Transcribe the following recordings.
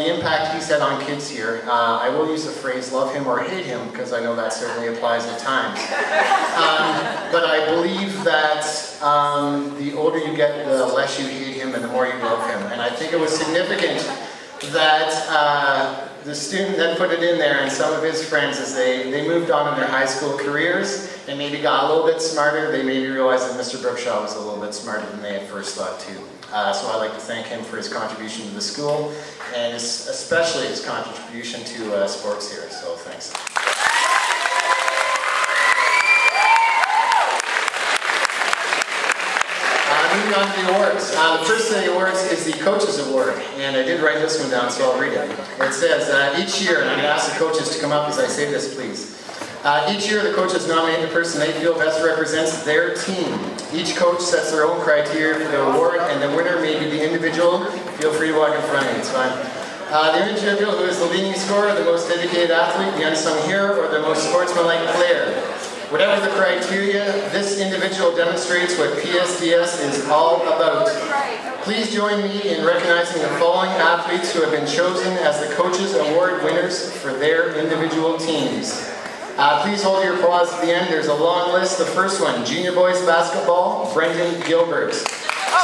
the impact he's had on kids here. I will use the phrase love him or hate him because I know that certainly applies at times. But I believe that the older you get, the less you hate him and the more you love him. And I think it was significant that the student then put it in there, and some of his friends, as they moved on in their high school careers and maybe got a little bit smarter, they maybe realized that Mr. Brookshaw was a little bit smarter than they had first thought too. So I'd like to thank him for his contribution to the school, and especially his contribution to sports here, so thanks. Moving on to the awards. The first of the awards is the Coaches Award, and I did write this one down, so I'll read it. It says, each year, and I'm going to ask the coaches to come up as I say this, please. Each year, the coaches nominate the person they feel best represents their team. Each coach sets their own criteria for the award, and the winner may be the individual. Feel free to walk in front of me, it's fine. The individual who is the leading scorer, the most dedicated athlete, the unsung hero, or the most sportsmanlike player. Whatever the criteria, this individual demonstrates what PSDS is all about. Please join me in recognizing the following athletes who have been chosen as the Coaches Award winners for their individual teams. Please hold your applause to the end. There's a long list. The first one, Junior Boys Basketball, Brendan Gilbert.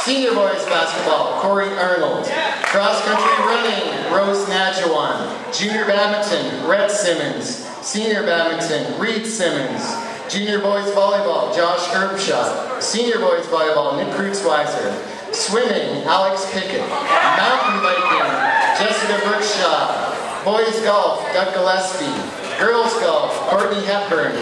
Senior Boys Basketball, Corey Arnold. Cross Country Running, Rose Najawan. Junior Badminton, Rhett Simmons. Senior Badminton, Reed Simmons. Junior Boys Volleyball, Josh Herbshot. Senior Boys Volleyball, Nick Kreutzweiser. Swimming, Alex Pickett. Mountain Biking, Jessica Brookshaw. Boys Golf, Doug Gillespie. Girls Golf, Courtney Hepburn.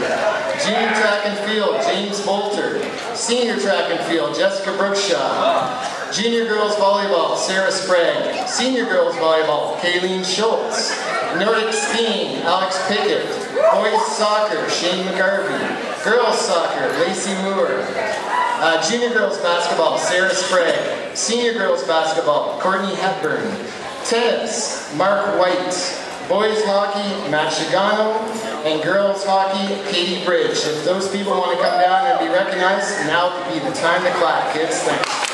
Junior Track and Field, James Bolter. Senior Track and Field, Jessica Brookshaw. Junior Girls Volleyball, Sarah Sprague. Senior Girls Volleyball, Kayleen Schultz. Nordic Skiing, Alex Pickett. Boys Soccer, Shane McGarvey. Girls Soccer, Lacey Moore. Junior Girls Basketball, Sarah Sprague. Senior Girls Basketball, Courtney Hepburn. Tennis, Mark White. Boys Hockey, Matt Shigano. And Girls Hockey, Katie Bridge. If those people want to come down and be recognized, now would be the time to clap, kids. Thanks.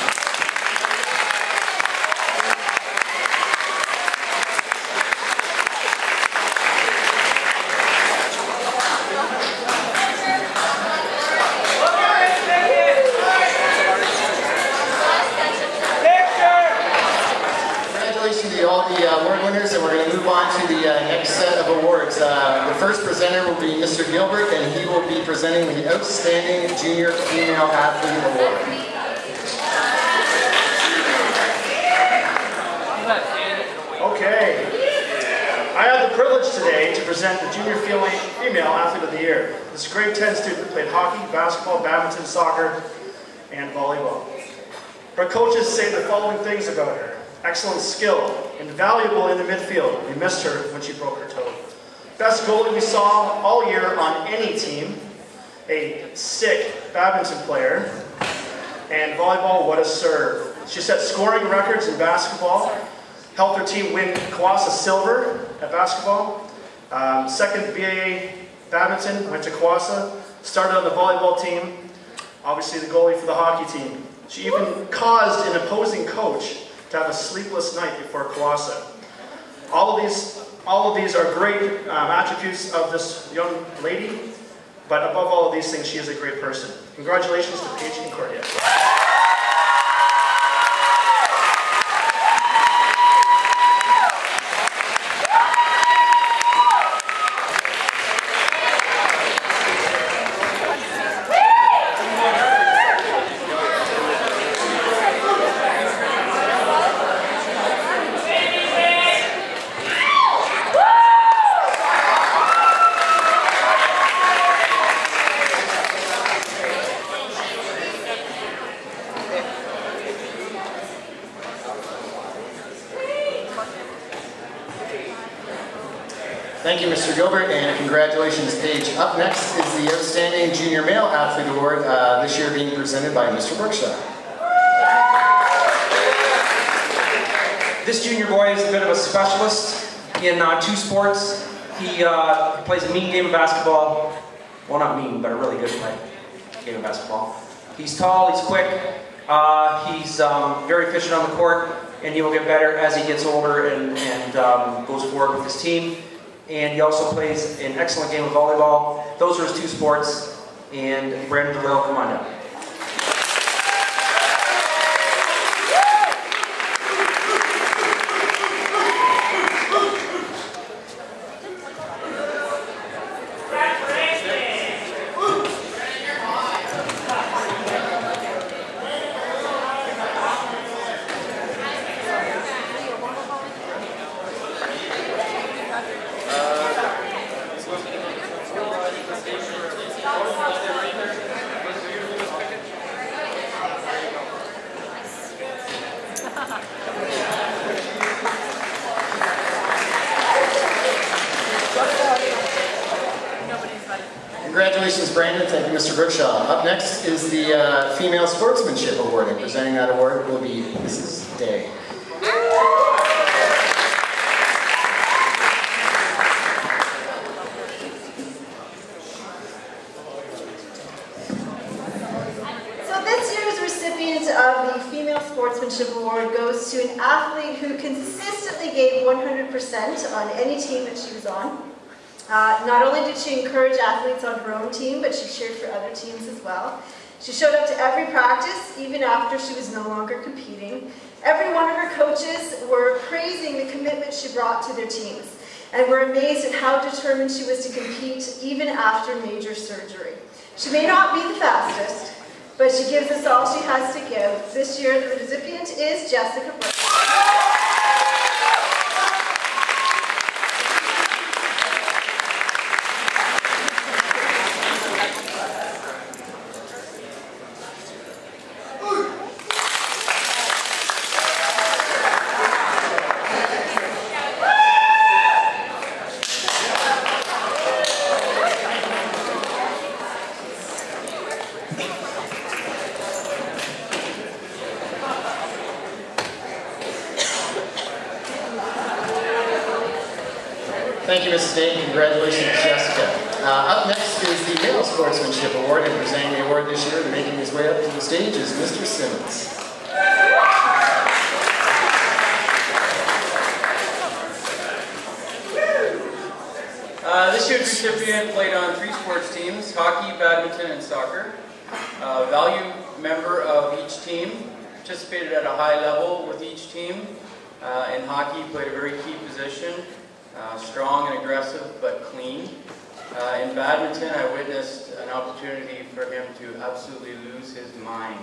Next set of awards. The first presenter will be Mr. Gilbert, and he will be presenting the Outstanding Junior Female Athlete Award. Okay. I have the privilege today to present the Junior Female Athlete of the Year. This grade 10 student played hockey, basketball, badminton, soccer, and volleyball. Her coaches say the following things about her. Excellent skill, invaluable in the midfield. We missed her when she broke her toe. Best goalie we saw all year on any team. A sick badminton player. And volleyball, what a serve. She set scoring records in basketball. Helped her team win Kawasa silver at basketball. Second BAA badminton, went to Kawasa. Started on the volleyball team. Obviously the goalie for the hockey team. She even caused an opposing coach to have a sleepless night before Kawasa. All of these are great attributes of this young lady, but above all of these things, she is a great person. Congratulations to Paige Concordia. Thank you, Mr. Gilbert, and congratulations, Paige. Up next is the Outstanding Junior Male Athlete Award, this year being presented by Mr. Brookshaw. This junior boy is a bit of a specialist in two sports. He plays a mean game of basketball. Well, not mean, but a really good game of basketball. He's tall, he's quick, he's very efficient on the court, and he will get better as he gets older and goes forward with his team. And he also plays an excellent game of volleyball. Those are his 2 sports. And Brandon DeLille, come on down. Congratulations, Brandon. Thank you, Mr. Brookshaw. Up next is the Female Sportsmanship Award, and presenting that award will be Mrs. Day. So this year's recipient of the Female Sportsmanship Award goes to an athlete who consistently gave 100% on any team that she was on. Not only did she encourage athletes on her own team, but she cheered for other teams as well. She showed up to every practice, even after she was no longer competing. Every one of her coaches were praising the commitment she brought to their teams, and were amazed at how determined she was to compete, even after major surgery. She may not be the fastest, but she gives us all she has to give. This year, the recipient is Jessica Brookshaw. Thank you, Mrs. Day, and congratulations, Jessica. Up next is the Male Sportsmanship Award, and presenting the award this year and making his way up to the stage is Mr. Simmons. This year's recipient played on 3 sports teams, hockey, badminton, and soccer. Valued member of each team, participated at a high level with each team. In hockey, played a very key position, strong and aggressive, but clean. In badminton, I witnessed an opportunity for him to absolutely lose his mind.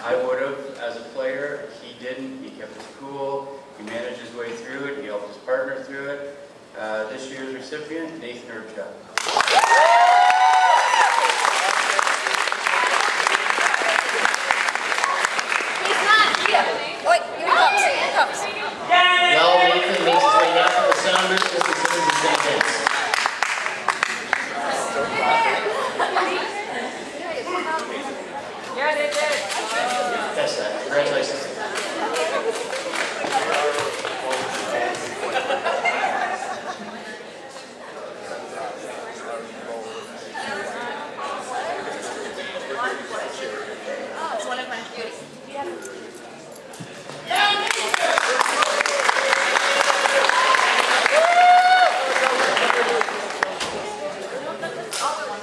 I would have, as a player. He didn't. He kept his cool. He managed his way through it. He helped his partner through it. This year's recipient, Nathan Erbchuk. He's not here. Wait, here he comes. Well, Nathan makes his way down from the sound booth. Mr. Simmons is going to dance. Yeah, they did. That's that. Congratulations.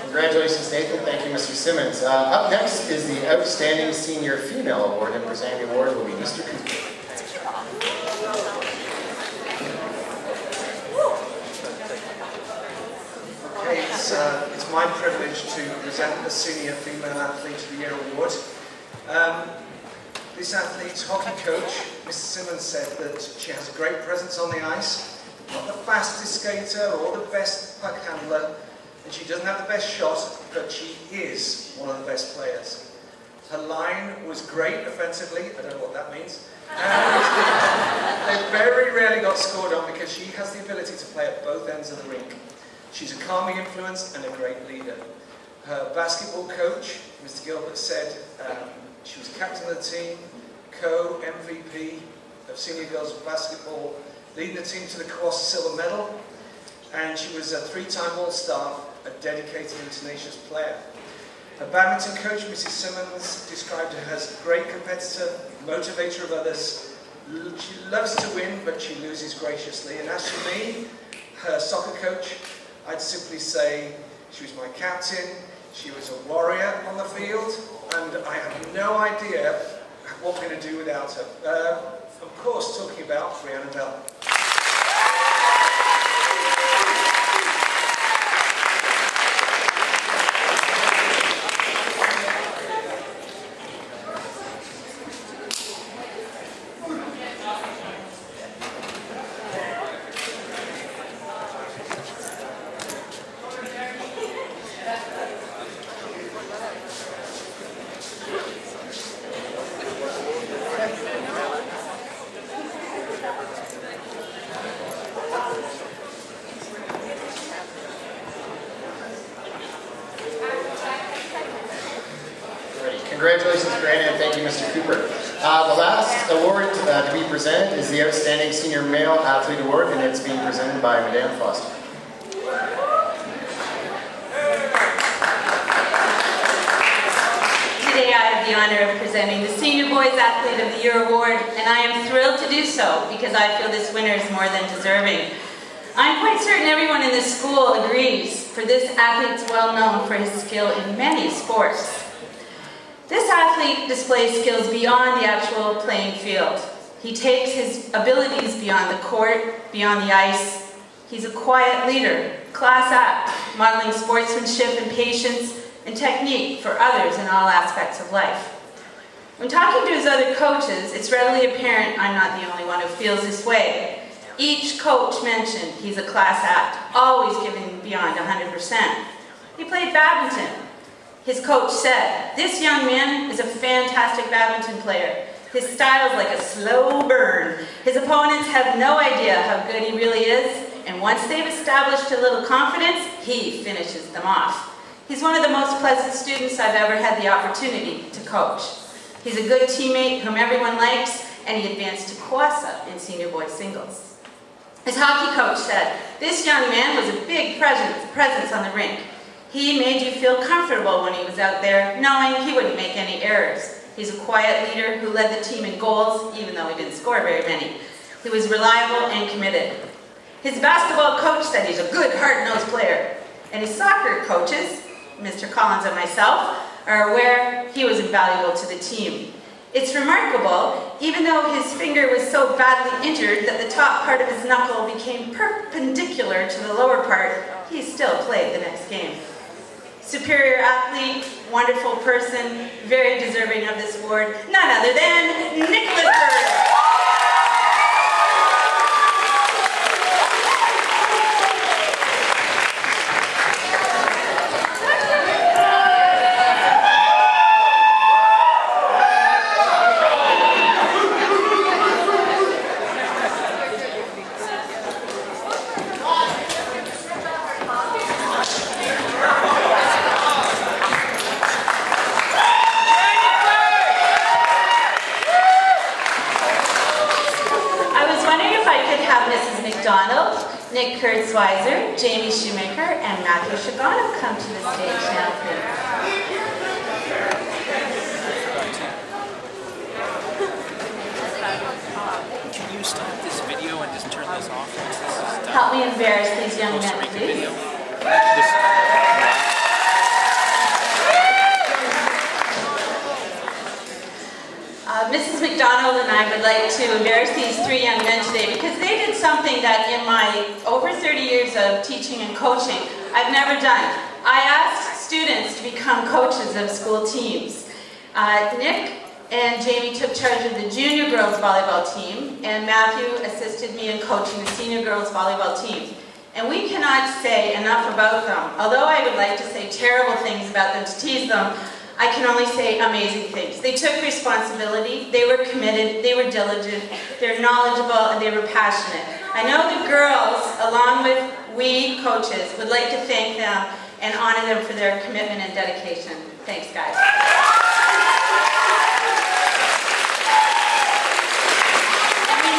Congratulations, Nathan. Thank you, Mr. Simmons. Up next is the Outstanding Senior Female Award, and presenting the award will be Mr. Cooper. Okay, it's my privilege to present the Senior Female Athlete of the Year Award. This athlete's hockey coach, Mrs. Simmons, said that she has a great presence on the ice, not the fastest skater or the best puck handler, and she doesn't have the best shot, but she is one of the best players. Her line was great offensively, I don't know what that means, and they very rarely got scored on because she has the ability to play at both ends of the rink. She's a calming influence and a great leader. Her basketball coach, Mr. Gilbert, said she was captain of the team, co-MVP of senior girls basketball, leading the team to the Costa Silver medal, and she was a 3-time All-Star, a dedicated and tenacious player. Her badminton coach, Mrs. Simmons, described her as a great competitor, motivator of others, She loves to win, but she loses graciously. And as for me, her soccer coach, I'd simply say she was my captain, she was a warrior on the field, and I have no idea what we're going to do without her. Of course, talking about Brianna Bell. Congratulations, Brandon, and thank you, Mr. Cooper. The last award to be presented is the Outstanding Senior Male Athlete Award, and it's being presented by Madame Foster. Today I have the honor of presenting the Senior Boys Athlete of the Year Award, and I am thrilled to do so because I feel this winner is more than deserving. I'm quite certain everyone in this school agrees, for this athlete is well known for his skill in many sports. This athlete displays skills beyond the actual playing field. He takes his abilities beyond the court, beyond the ice. He's a quiet leader, class act, modeling sportsmanship and patience and technique for others in all aspects of life. When talking to his other coaches, it's readily apparent I'm not the only one who feels this way. Each coach mentioned he's a class act, always giving beyond 100%. He played badminton. His coach said, "This young man is a fantastic badminton player. His style is like a slow burn. His opponents have no idea how good he really is, and once they've established a little confidence, he finishes them off." He's one of the most pleasant students I've ever had the opportunity to coach. He's a good teammate whom everyone likes, and he advanced to Costa in senior boys singles. His hockey coach said, "This young man was a big presence on the rink. He made you feel comfortable when he was out there, knowing he wouldn't make any errors. He's a quiet leader who led the team in goals, even though he didn't score very many. He was reliable and committed." His basketball coach said he's a good, hard-nosed player. And his soccer coaches, Mr. Collins and myself, are aware he was invaluable to the team. It's remarkable, even though his finger was so badly injured that the top part of his knuckle became perpendicular to the lower part, he still played the next game. Superior athlete, wonderful person, very deserving of this award, none other than Nicholas Bird. Nick Kurtzweiser, Jamie Shoemaker, and Matthew Shigano come to the stage now, please. Can you stop this video and just turn this off? Help me embarrass these young men, please. Mrs. McDonald and I would like to embarrass these three young men today because they did something that in my over 30 years of teaching and coaching I've never done. I asked students to become coaches of school teams. Nick and Jamie took charge of the junior girls volleyball team, and Matthew assisted me in coaching the senior girls volleyball team. And we cannot say enough about them. Although I would like to say terrible things about them to tease them, I can only say amazing things. They took responsibility, they were committed, they were diligent, they're knowledgeable, and they were passionate. I know the girls, along with we coaches, would like to thank them and honor them for their commitment and dedication. Thanks, guys. And we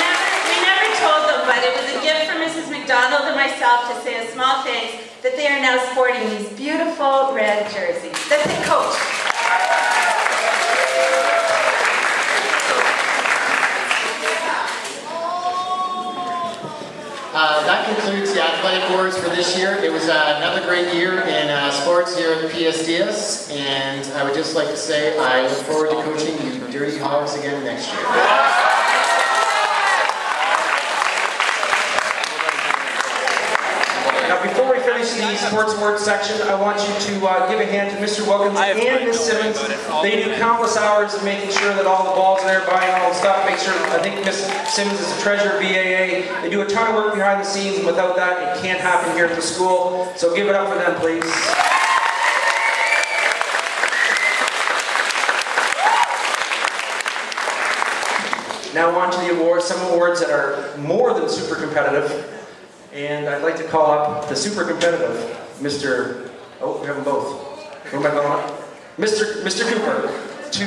never told them, but it was a gift from Mrs. McDonald and myself to say a small thanks that they are now sporting these beautiful red jerseys. That's it, Coach. That concludes the athletic awards for this year. It was another great year in sports here at PSDS, and I would just like to say I look forward to coaching you Dirty Hogs again next year. Now, before we finish the sports awards section, I want you to give a hand to Mr. Wilkins and Miss Simmons. They do countless hours of making sure that all the balls are there, buying all the stuff, make sure, I think Miss Simmons is the treasurer of BAA. They do a ton of work behind the scenes, and without that, it can't happen here at the school. So give it up for them, please. Now on to the awards, some awards that are more than super competitive. And I'd like to call up the super competitive, Mr. Oh, we have them both. Who am I calling up? Mr. Cooper, to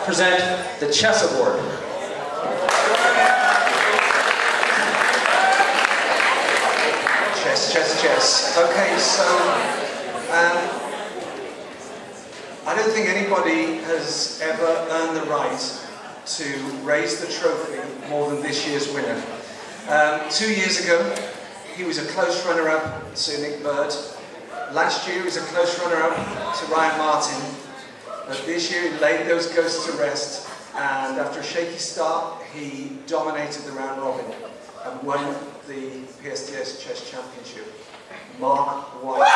present the Chess Award. Chess. Okay, so I don't think anybody has ever earned the right to raise the trophy more than this year's winner. 2 years ago, he was a close runner-up to Nick Bird. Last year, he was a close runner-up to Ryan Martin. But this year, he laid those ghosts to rest, and after a shaky start, he dominated the round robin and won the PSDS Chess Championship. Mark White.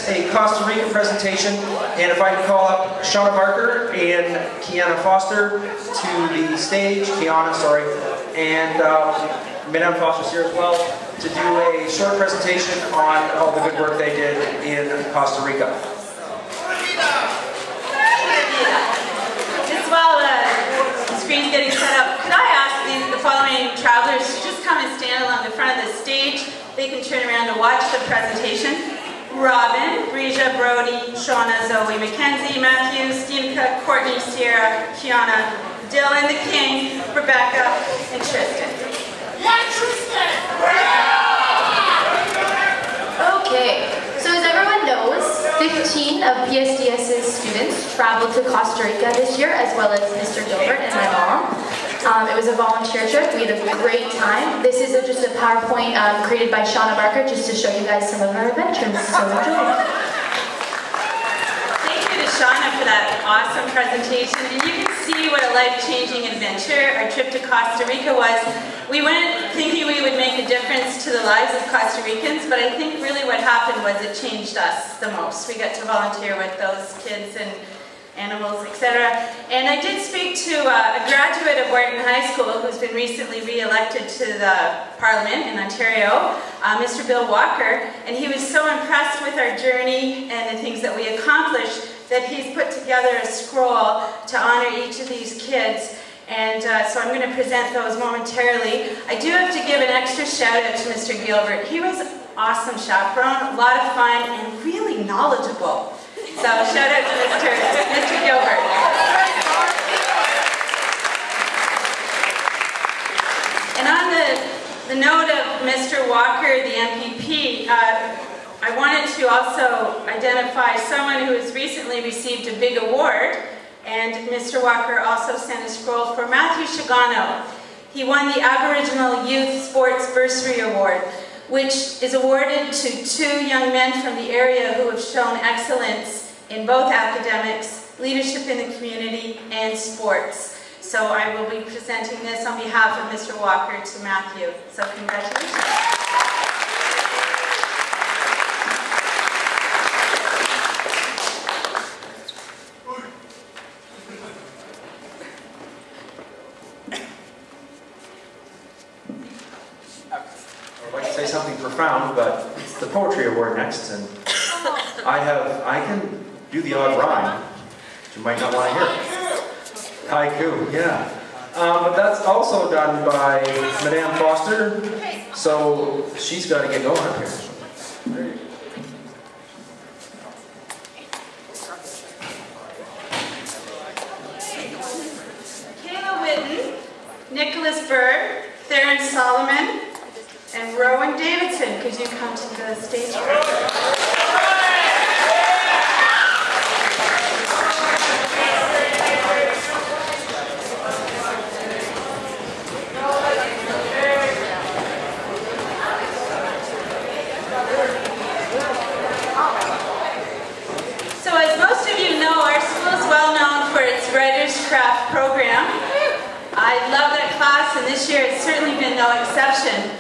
A Costa Rica presentation, and if I can call up Shauna Barker and Kiana Foster to the stage, and Madame Foster's here as well, to do a short presentation on all the good work they did in Costa Rica. Just while the screen's getting set up, could I ask the following travelers to just come and stand along the front of the stage? They can turn around to watch the presentation. Robin, Breja, Brody, Shauna, Zoe, Mackenzie, Matthew, Steenka, Courtney, Sierra, Kiana, Dylan, the King, Rebecca, and Tristan. Yeah, Tristan! Okay, so as everyone knows, 15 of PSDS's students traveled to Costa Rica this year, as well as Mr. Gilbert and my mom. It was a volunteer trip. We had a great time. This is just a PowerPoint created by Shauna Barker just to show you guys some of our adventures. So enjoy. Thank you to Shauna for that awesome presentation. And you can see what a life-changing adventure our trip to Costa Rica was. We went thinking we would make a difference to the lives of Costa Ricans, but I think really what happened was it changed us the most. We got to volunteer with those kids and animals, etc. And I did speak to a graduate of Wharton High School who's been recently re-elected to the Parliament in Ontario, Mr. Bill Walker, and he was so impressed with our journey and the things that we accomplished that he's put together a scroll to honor each of these kids. And so I'm going to present those momentarily. I do have to give an extra shout out to Mr. Gilbert. He was an awesome chaperone, a lot of fun, and really knowledgeable. So shout out to Mr. Gilbert. And on the note of Mr. Walker, the MPP, I wanted to also identify someone who has recently received a big award, and Mr. Walker also sent a scroll for Matthew Shigano. He won the Aboriginal Youth Sports Bursary Award, which is awarded to 2 young men from the area who have shown excellence in both academics, leadership in the community, and sports. So I will be presenting this on behalf of Mr. Walker to Matthew. So congratulations. I'd like to say something profound, but it's the Poetry Award next, and I can do the odd rhyme, but you might not want to hear it. Haiku, yeah. But that's also done by Madame Foster, so she's got to get going up here. Nicholas Bird, Theron Solomon, and Rowan Davidson. Could you come to the stage? So as most of you know, our school is well known for its Writers' Craft program. I love that class, and this year it's certainly been no exception.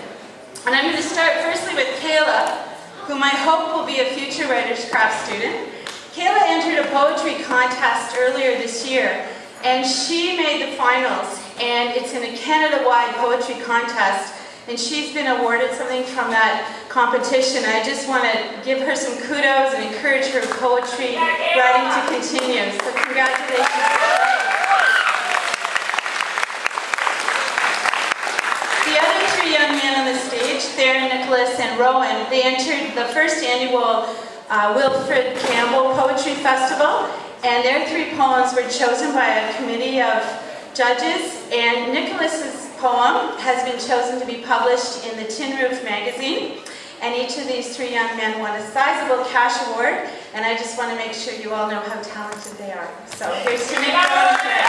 And I'm going to start firstly with Kayla, whom I hope will be a future Writers' Craft student. Kayla entered a poetry contest earlier this year, and she made the finals, and it's in a Canada-wide poetry contest, and she's been awarded something from that competition. I just want to give her some kudos and encourage her poetry writing to continue. So congratulations. Young men on the stage, Theron, Nicholas, and Rowan, they entered the first annual Wilfred Campbell Poetry Festival, and their 3 poems were chosen by a committee of judges, and Nicholas's poem has been chosen to be published in the Tin Roof magazine, and each of these 3 young men won a sizable cash award, and I just want to make sure you all know how talented they are. So here's to Nick Rowan today.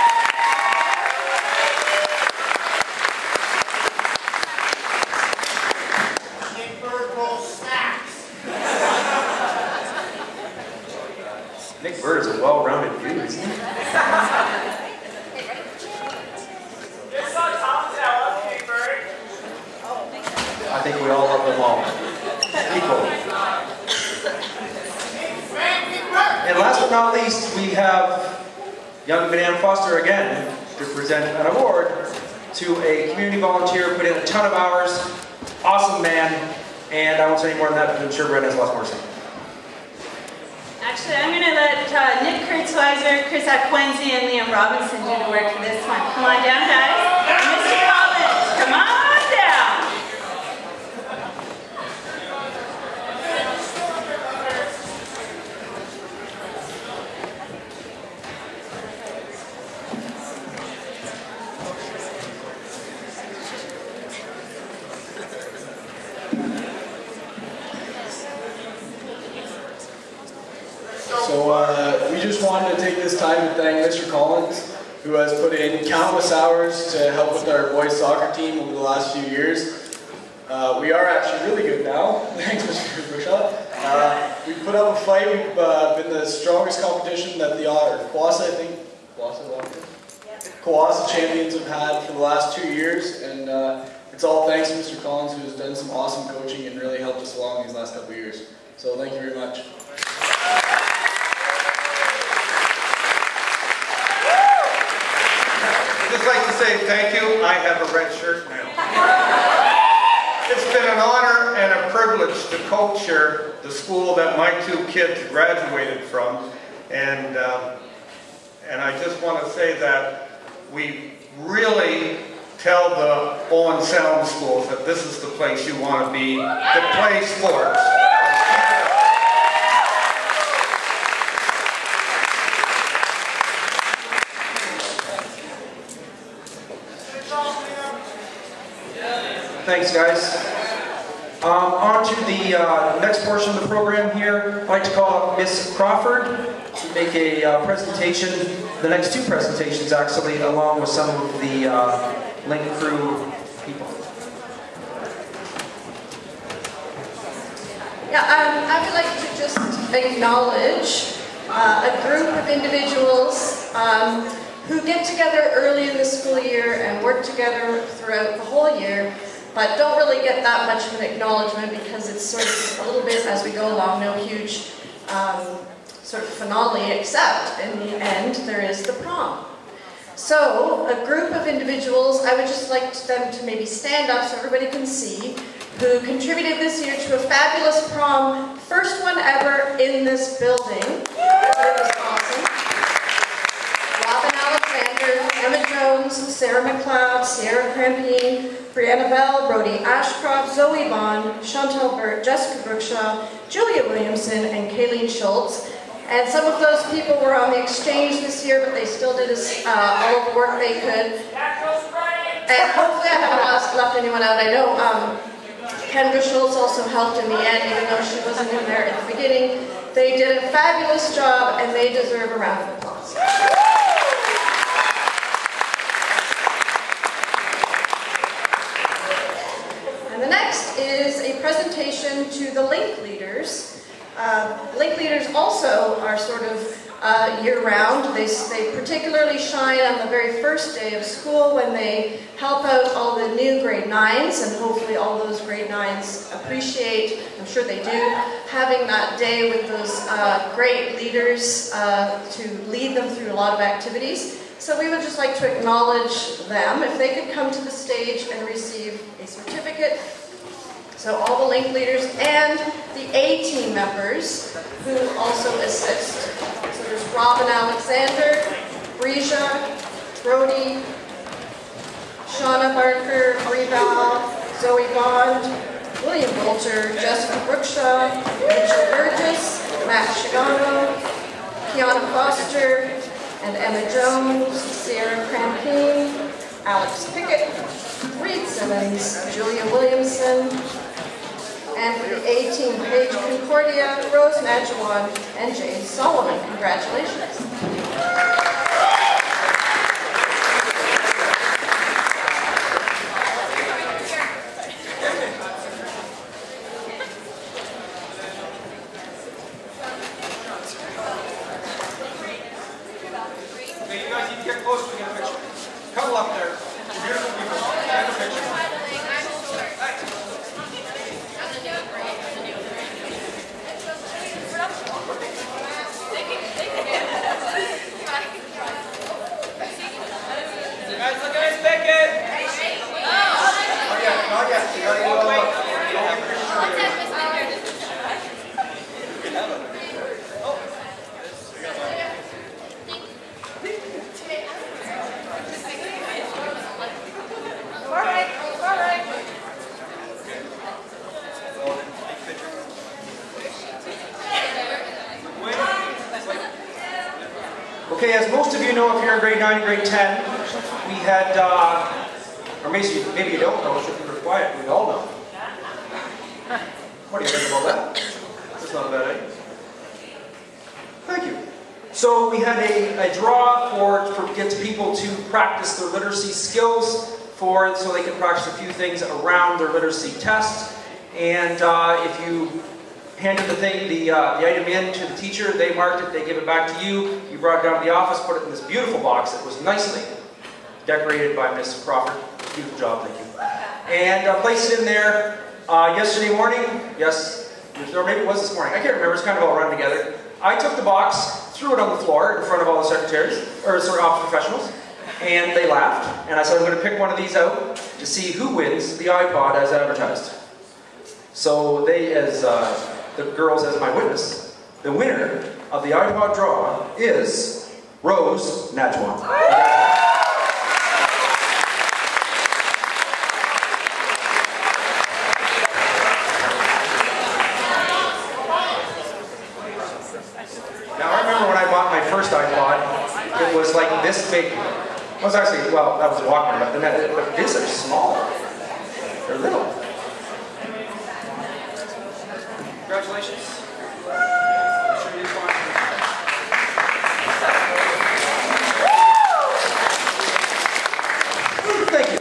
Nick Bird is a well-rounded dude, isn't he? I think we all love them all equally. And last but not least, we have young Madame Foster again to present an award to a community volunteer, put in a ton of hours, awesome man, and I won't say any more than that, but I'm sure Brett has lots more to say. Actually, I'm going to let Nick Kurtzweiser, Chris Aquenzi, and Liam Robinson do the work for this one. Come on down, guys. And Mr. Collins, come on down. So we just wanted to take this time to thank Mr. Collins, who has put in countless hours to help with our boys soccer team over the last few years. We are actually really good now, thanks Mr. Brookshaw. We put up a fight, we've been the strongest competition that the Kawasa champions have had for the last 2 years, and it's all thanks to Mr. Collins, who has done some awesome coaching and really helped us along these last couple of years. So thank you very much. I'd just like to say thank you. I have a red shirt now. It's been an honor and a privilege to coach here, the school that my 2 kids graduated from, and I just want to say that we really tell the Owen Sound schools that this is the place you want to be to play sports. Thanks, guys. On to the next portion of the program here. I'd like to call up Miss Crawford to make a presentation, the next 2 presentations actually, along with some of the Link Crew people. Yeah, I would like to just acknowledge a group of individuals who get together early in the school year and work together throughout the whole year, but don't really get that much of an acknowledgement because it's sort of a little bit as we go along, no huge sort of finale, except in the end there is the prom. So a group of individuals, I would just like them to maybe stand up so everybody can see, who contributed this year to a fabulous prom, first one ever in this building. It was awesome. Robin Alexander, Jones, Sarah McLeod, Sierra Crampine, Brianna Bell, Brody Ashcroft, Zoe Bond, Chantel Burt, Jessica Brookshaw, Julia Williamson, and Kayleen Schultz. And some of those people were on the exchange this year, but they still did all of the work they could. And hopefully I haven't left anyone out. I know Kendra Schultz also helped in the end, even though she wasn't in there at the beginning. They did a fabulous job, and they deserve a round of applause. And the next is a presentation to the Link leaders. Link leaders also are sort of year-round. They particularly shine on the very first day of school when they help out all the new grade 9s, and hopefully all those grade 9s appreciate, I'm sure they do, having that day with those great leaders to lead them through a lot of activities. So we would just like to acknowledge them. If they could come to the stage and receive a certificate. So all the Link leaders and the A team members who also assist. So there's Robin Alexander, Breja, Brody, Shauna Barker, Rebal, Zoe Bond, William Bolter, Jessica Brookshaw, Rachel Burgess, Matt Shigano, Kiana Foster, and Emma Jones, Sierra Crampine, Alex Pickett, Reed Simmons, Julia Williamson, and for the A team, Paige Concordia, Rose Nadjawan, and Jane Solomon. Congratulations. Okay, you guys need to get close to get a picture. Couple up there. Beautiful people. Get a picture. Guys, look at his ticket! Not yet. You gotta go away. Okay, as most of you know, if you're in grade 9 and grade 10, we had, or maybe you don't know, so if you're quiet, we all know. What do you think about that? That's not a bad idea. Thank you. So we had a draw for get people to practice their literacy skills so they can practice a few things around their literacy test. And if you handed the item in to the teacher, they marked it, they give it back to you, you brought it down to the office, put it in this beautiful box that was nicely decorated by Miss Crawford. Beautiful job, thank you. And placed it in there yesterday morning, yes, or maybe it was this morning, I can't remember, it's kind of all run together. I took the box, threw it on the floor in front of all the secretaries, or sort of office professionals, and they laughed, and I said I'm going to pick one of these out to see who wins the iPod as advertised. So they, as the girls as my witness, the winner of the iPod draw is Rose Nadjawan. Now I remember when I bought my first iPod, it was like this big. It was actually, well, that was a Walkman, but these are small. They're little. Congratulations. I'm sure you did fine. Thank you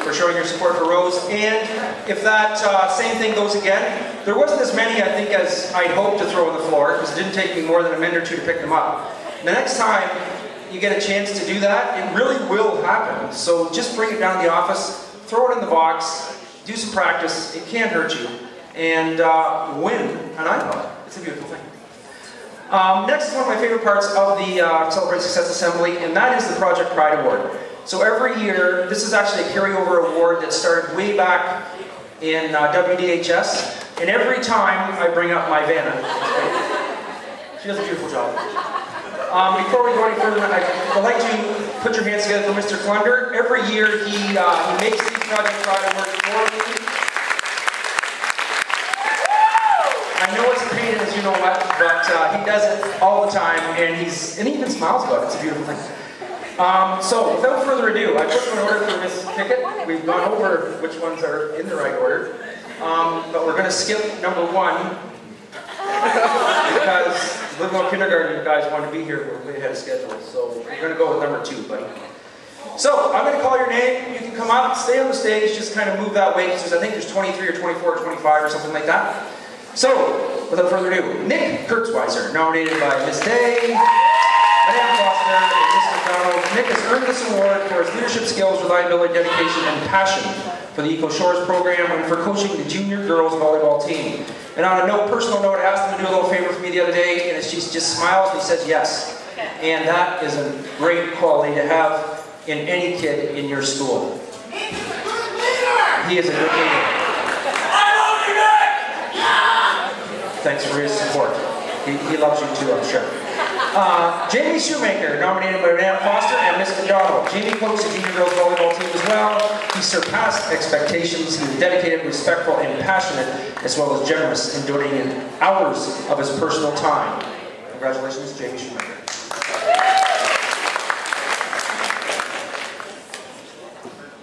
for showing your support for Rose. And if that same thing goes again, there wasn't as many, I think, as I'd hoped to throw on the floor, because it didn't take me more than a minute or two to pick them up. The next time you get a chance to do that, it really will happen. So just bring it down to the office, throw it in the box, do some practice, it can't hurt you, and win an iPod. It's a beautiful thing. Next is one of my favorite parts of the Celebrate Success Assembly, and that is the Project Pride Award. So every year, this is actually a carryover award that started way back in WDHS, and every time I bring up my Vanna, she does a beautiful job. Before we go any further, I'd like to put your hands together for Mr. Clunder. Every year he makes these project work for me. I know it's a pain as you know what, but he does it all the time, and he even smiles about it. It's a beautiful thing. So without further ado, I put an order for Miss Pickett. We've gone over which ones are in the right order, but we're going to skip number 1. Because Little Kindergarten guys want to be here, we're way ahead of schedule. So we're going to go with number 2, buddy. So I'm going to call your name. You can come up, stay on the stage, just kind of move that way. Because I think there's 23 or 24 or 25 or something like that. So without further ado, Nick Kurtzweiser, nominated by Miss Day, Madame Foster, and Mr. McDonald. Nick has earned this award for his leadership skills, reliability, dedication, and passion for the Eco Shores program and for coaching the junior girls volleyball team. And on a personal note, I asked him to do a little favor for me the other day, and she just smiles and he says yes. And that is a great quality to have in any kid in your school. He is a good leader. Thanks for his support. He loves you too, I'm sure. Jamie Shoemaker, nominated by Madame Foster and Miss McDonald. Jamie coached the junior girls volleyball team as well. He surpassed expectations. He was dedicated, respectful, and passionate, as well as generous in donating hours of his personal time. Congratulations, Jamie Shoemaker.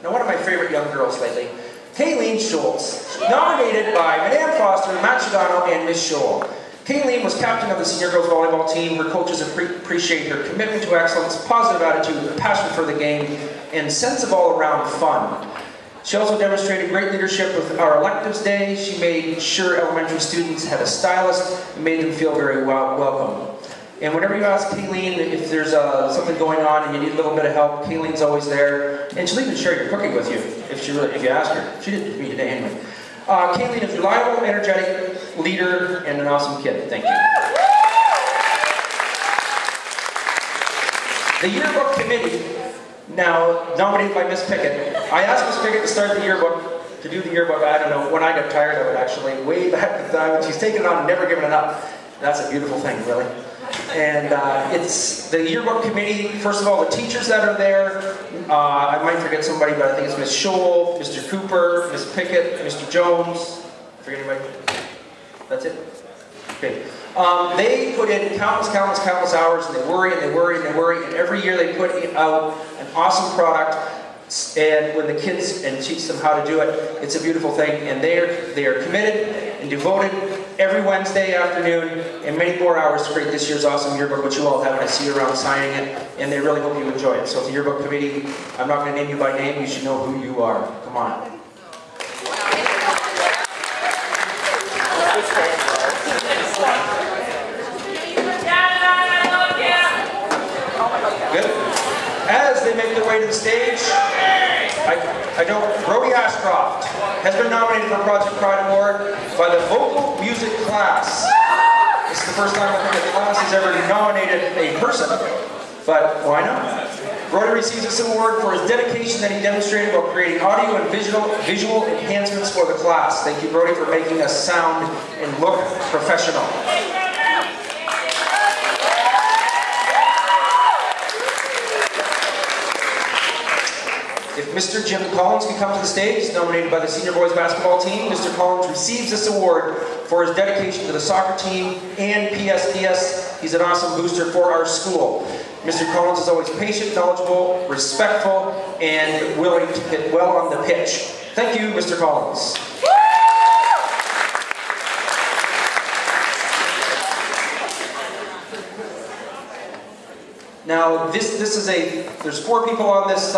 Now, one of my favorite young girls lately, Kayleen Schultz, nominated by Madame Foster, Matt Shadano, and Miss Scholl. Kayleen was captain of the senior girls volleyball team. Her coaches appreciate her commitment to excellence, positive attitude, passion for the game, and sense of all-around fun. She also demonstrated great leadership with our electives day. She made sure elementary students had a stylist and made them feel very welcome. And whenever you ask Kayleen if there's something going on and you need a little bit of help, Kayleen's always there. And she'll even share your cooking with you if you ask her. She did it to me today anyway. Kayleen is reliable, energetic, leader, and an awesome kid. Thank you. The yearbook committee, now nominated by Miss Pickett. I asked Miss Pickett to start the yearbook, to do the yearbook, I don't know, when I got tired of it actually, way back in the time, when she's taken it on and never given it up. That's a beautiful thing, really. And it's the yearbook committee. First of all, the teachers that are there, I might forget somebody, but I think it's Miss Scholl, Mr. Cooper, Miss Pickett, Mr. Jones. Forget anybody? That's it? Okay. They put in countless hours, and they worry, and they worry, and they worry, and every year they put out an awesome product, and when the kids, and teach them how to do it, it's a beautiful thing, and they are committed and devoted every Wednesday afternoon, and many more hours to create this year's awesome yearbook, which you all have, and I see you around signing it, and they really hope you enjoy it. So it's the yearbook committee. I'm not going to name you by name, you should know who you are. Come on. Good. As they make their way to the stage, I know Brody Ashcroft has been nominated for a Project Pride Award by the vocal music class. This is the first time I think the class has ever nominated a person, but why not? Brody receives this award for his dedication that he demonstrated while creating audio and visual enhancements for the class. Thank you, Brody, for making us sound and look professional. If Mr. Jim Collins can come to the stage, nominated by the senior boys basketball team, Mr. Collins receives this award for his dedication to the soccer team and PSDS. He's an awesome booster for our school. Mr. Collins is always patient, knowledgeable, respectful, and willing to hit well on the pitch. Thank you, Mr. Collins. Now, there's 4 people on this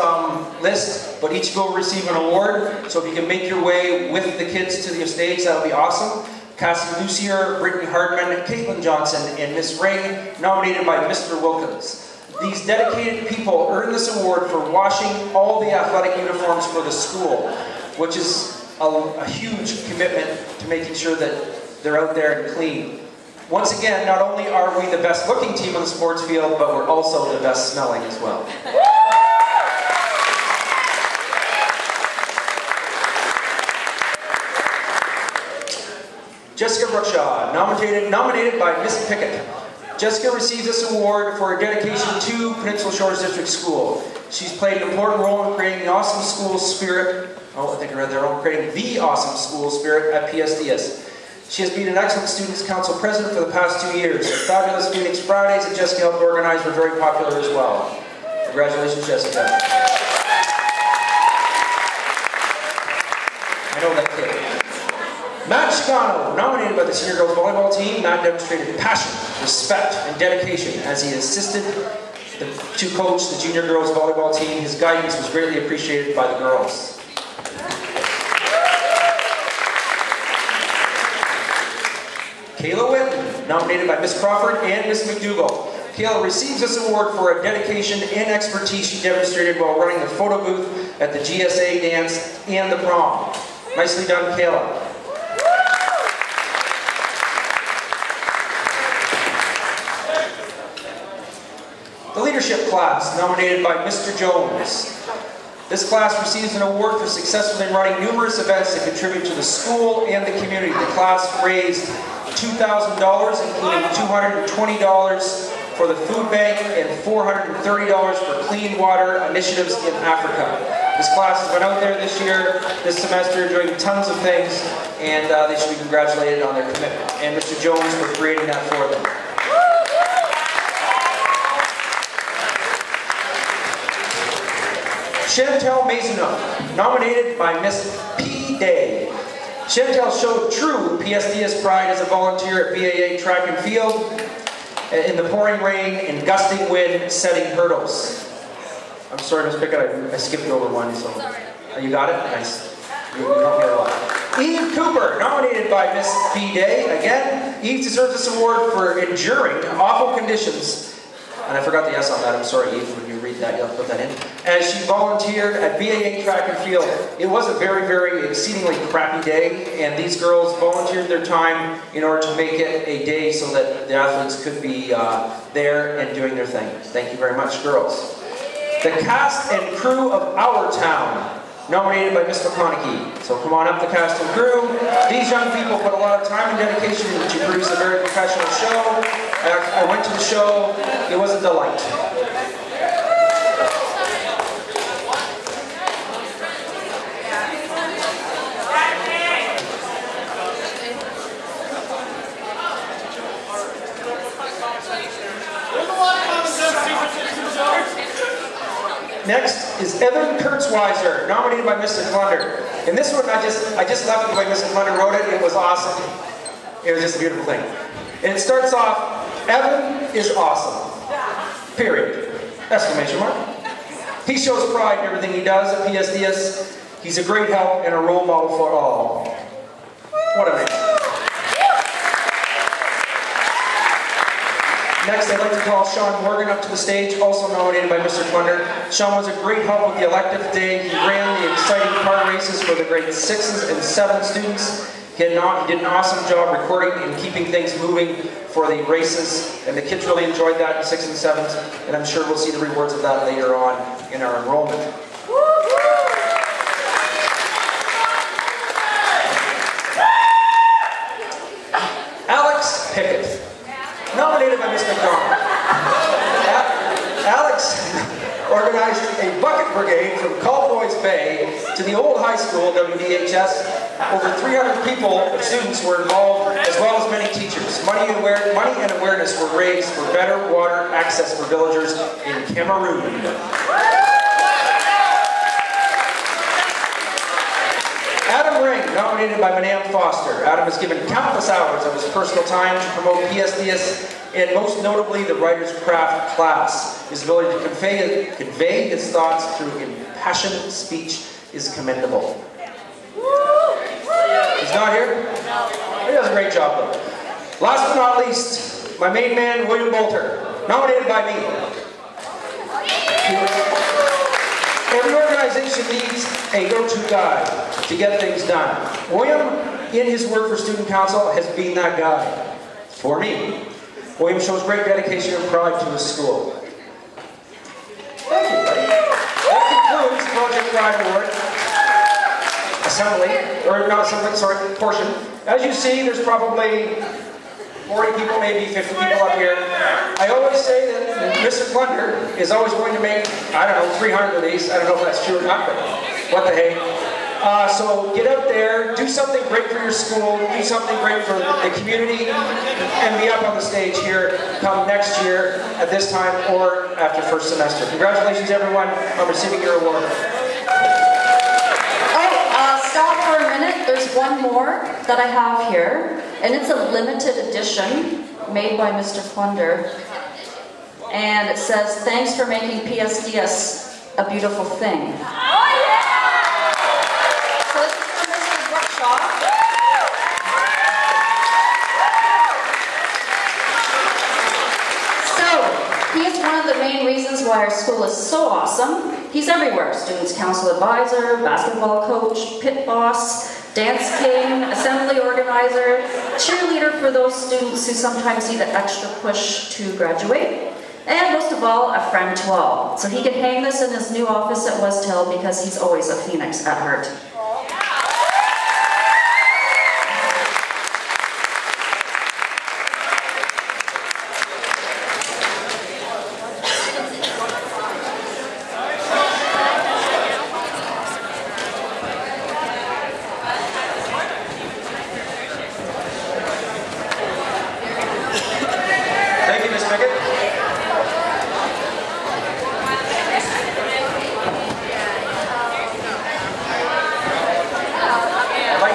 list, but each will receive an award. So if you can make your way with the kids to the stage, that would be awesome. Cassie Lucier, Brittany Hardman, Caitlin Johnson, and Miss Ray, nominated by Mr. Wilkins. These dedicated people earn this award for washing all the athletic uniforms for the school, which is a huge commitment to making sure that they're out there and clean. Once again, not only are we the best looking team on the sports field, but we're also the best smelling as well. Jessica Brookshaw, nominated by Miss Pickett. Jessica receives this award for her dedication to Peninsula Shores District School. She's played an important role in creating the awesome school spirit, creating the awesome school spirit at PSDS. She has been an excellent Students' Council president for the past 2 years. The fabulous Phoenix Fridays that Jessica helped organize were very popular as well. Congratulations, Jessica. I know that kid. Matt Chicano, nominated by the Senior Girls Volleyball team. Matt demonstrated passion, respect, and dedication as he assisted to coach the Junior Girls Volleyball team. His guidance was greatly appreciated by the girls. Kayla Whitten, nominated by Miss Crawford and Miss McDougall. Kayla receives this award for a dedication and expertise she demonstrated while running the photo booth at the GSA dance and the prom. Nicely done, Kayla. The leadership class, nominated by Mr. Jones. This class receives an award for successfully running numerous events that contribute to the school and the community. The class raised $2,000, including $220 for the food bank and $430 for clean water initiatives in Africa. This class has been out there this semester, doing tons of things, and they should be congratulated on their commitment. And Mr. Jones for creating that for them. Chantel Maisonneuve, nominated by Miss P. Day. Chantel showed true PSDS pride as a volunteer at BAA track and field in the pouring rain and gusting wind setting hurdles. I'm sorry, Miss Pickett, I skipped over one, so you got it? Nice. You helped me a lot. Eve Cooper, nominated by Miss P. Day. Again, Eve deserves this award for enduring awful conditions. And I forgot the S on that. I'm sorry, Eve, when you read that, you'll put that in. As she volunteered at BAA Track and Field. It was a very, very exceedingly crappy day, and these girls volunteered their time in order to make it a day so that the athletes could be there and doing their thing. Thank you very much, girls. The cast and crew of Our Town, nominated by Miss McConaughey. So come on up, the cast and crew. These young people put a lot of time and dedication to produce a very professional show. I went to the show, it was a delight. Next is Evan Kurtzweiser, nominated by Mr. Klunder. And this one, I just love it the way Mr. Klunder wrote it. It was awesome. It was just a beautiful thing. And it starts off, Evan is awesome. Period. Exclamation mark. He shows pride in everything he does at PSDS. He's a great help and a role model for all. What a man. Next, I'd like to call Sean Morgan up to the stage, also nominated by Mr. Klunder. Sean was a great help with the elective day. He ran the exciting car races for the grade 6s and 7 students. He did an awesome job recording and keeping things moving for the races, and the kids really enjoyed that in 6th and 7th, and I'm sure we'll see the rewards of that later on in our enrollment. Alex Pickett, nominated by Ms. McDonald. Alex organized a bucket brigade from Callboys Bay to the old high school, WDHS. Over 300 people, students were involved, as well as many teachers. Money and awareness were raised for better water access for villagers in Cameroon. Adam Ring, nominated by Madame Foster. Adam has given countless hours of his personal time to promote PSDS, and most notably the Writer's Craft class. His ability to convey his thoughts through impassioned speech is commendable. He's not here? He does a great job though. Last but not least, my main man, William Bolter, nominated by me. Every organization needs a go-to guy to get things done. William, in his work for Student Council, has been that guy for me. William shows great dedication and pride to his school. Thank you, buddy. That concludes Project Pride Award portion. As you see, there's probably, 40 people, maybe 50 people up here. I always say that Mr. Plunder is always going to make, I don't know, 300 of these. I don't know if that's true or not, but what the hey. So get out there, do something great for your school, do something great for the community, and be up on the stage here come next year at this time or after first semester. Congratulations everyone on receiving your award. Stop for a minute. There's one more that I have here, and it's a limited edition made by Mr. Plunder. And it says, "Thanks for making PSDS a beautiful thing." Oh, yeah! So this is from Mr. Brookshaw. So, he is one of the main reasons why our school is so awesome. He's everywhere. Students council advisor, basketball coach, pit boss, dance king, assembly organizer, cheerleader for those students who sometimes need an extra push to graduate, and most of all, a friend to all. So he can hang this in his new office at West Hill because he's always a phoenix at heart.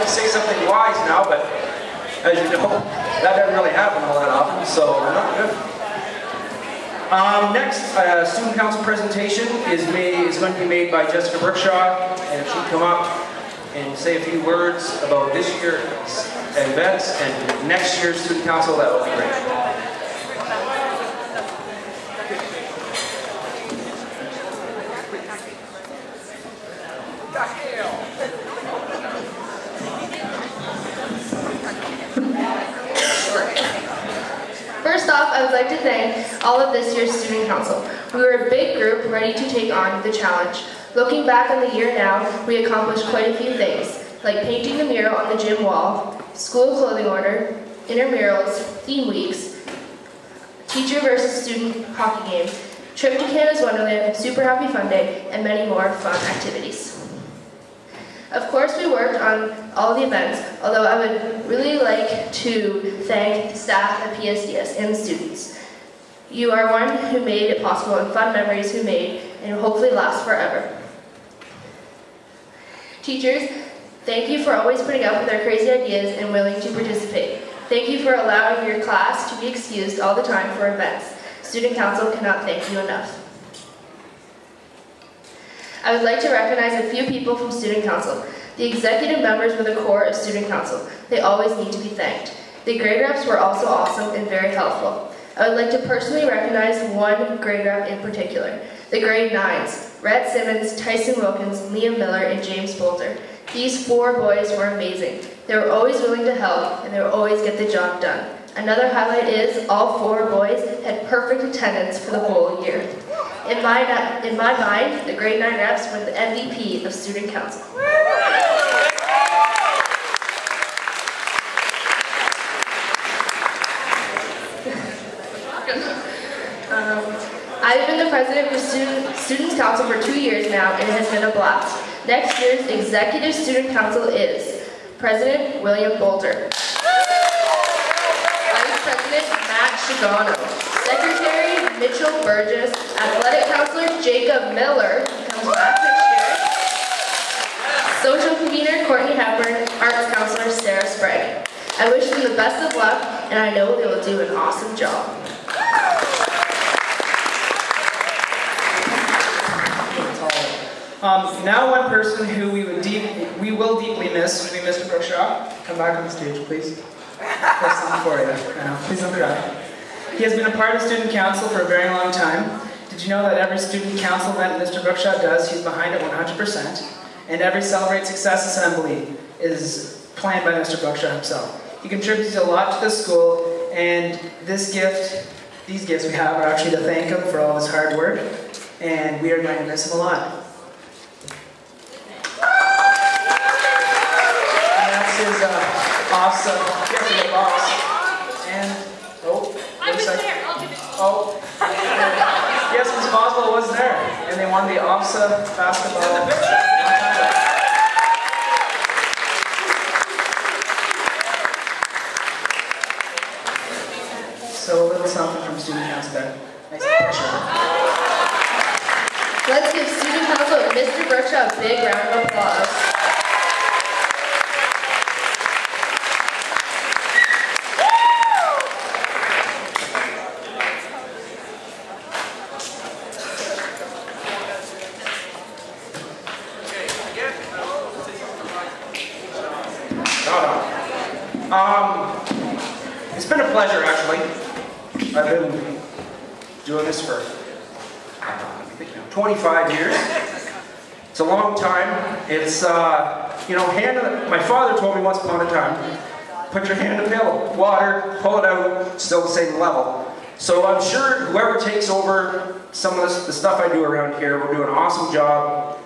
Say something wise now, but as you know, that doesn't really happen all that often, so we're not good. Next, student council presentation is going to be made by Jessica Brookshaw, and she'll come up and say a few words about this year's events and next year's student council. That would be great. First off, I would like to thank all of this year's student council. We were a big group ready to take on the challenge. Looking back on the year now, we accomplished quite a few things, like painting the mural on the gym wall, school clothing order, intramurals, theme weeks, teacher versus student hockey game, trip to Canada's Wonderland, Super Happy Fun Day, and many more fun activities. Of course, we worked on all the events, although I would really like to thank the staff at PSDS and the students. You are one who made it possible, and fun memories who made and hopefully last forever. Teachers, thank you for always putting up with our crazy ideas and willing to participate. Thank you for allowing your class to be excused all the time for events. Student council cannot thank you enough. I would like to recognize a few people from Student Council. The executive members were the core of Student Council. They always need to be thanked. The grade reps were also awesome and very helpful. I would like to personally recognize one grade rep in particular. The grade 9s, Rhett Simmons, Tyson Wilkins, Liam Miller, and James Bolter. These 4 boys were amazing. They were always willing to help, and they would always get the job done. Another highlight is all 4 boys had perfect attendance for the whole year. In my mind, the grade 9 reps were the MVP of Student Council. I've been the president of Students Council for 2 years now, and it has been a blast. Next year's Executive Student Council is President William Bolter, Vice President Matt Shigano, Secretary Mitchell Burgess, Athletic Counselor Jacob Miller, who comes back next year, Social Convener Courtney Hepburn, Arts Counselor Sarah Sprague. I wish them the best of luck, and I know they will do an awesome job. Now one person who we will deeply miss will be Mr. Brookshaw. Come back on the stage, please. There's something for you. Please don't cry. He has been a part of Student Council for a very long time. Did you know that every Student Council event Mr. Brookshaw does, he's behind it 100%. And every Celebrate Success Assembly is planned by Mr. Brookshaw himself. He contributes a lot to the school, and these gifts we have are actually to thank him for all his hard work, and we are going to miss him a lot. And that's his awesome gift to the boss. And Oh. Yes, Ms. Boswell was there. And they won the OPSA basketball. So a little something from student council there. Nice picture. Let's give student council and Mr. Brookshaw a big round of applause. It's been a pleasure, actually. I've been doing this for 25 years. It's a long time. It's, you know, my father told me once upon a time, put your hand in a pail of water, pull it out, still the same level. So I'm sure whoever takes over some of the stuff I do around here will do an awesome job.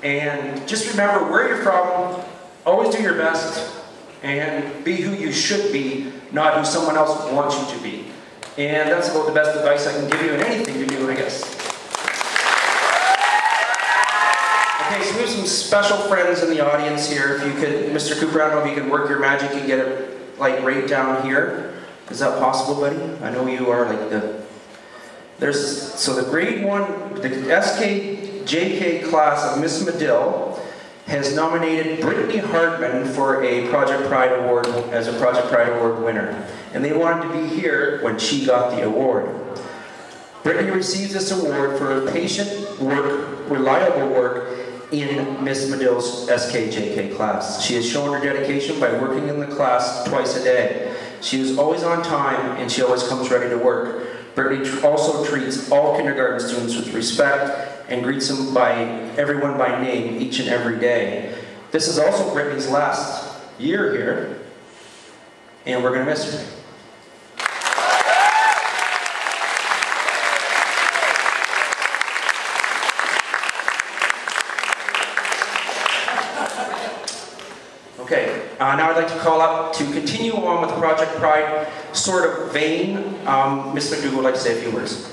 And just remember where you're from, always do your best, and be who you should be, not who someone else wants you to be. And that's about the best advice I can give you in anything you do, I guess. Okay, so we have some special friends in the audience here. If you could, Mr. Cooper, I don't know if you can work your magic and get it like right down here. Is that possible, buddy? I know you are like so the grade 1, the SKJK class of Miss Medill has nominated Brittany Hartman for a Project Pride Award as a Project Pride Award winner. And they wanted to be here when she got the award. Brittany receives this award for her patient work, reliable work in Miss Medill's SKJK class. She has shown her dedication by working in the class twice a day. She is always on time and she always comes ready to work. Brittany also treats all kindergarten students with respect and greets everyone by name each and every day. This is also Brittany's last year here, and we're going to miss her. Okay, now I'd like to call up to continue on with Project Pride sort of vein. Ms. McDougall would like to say a few words.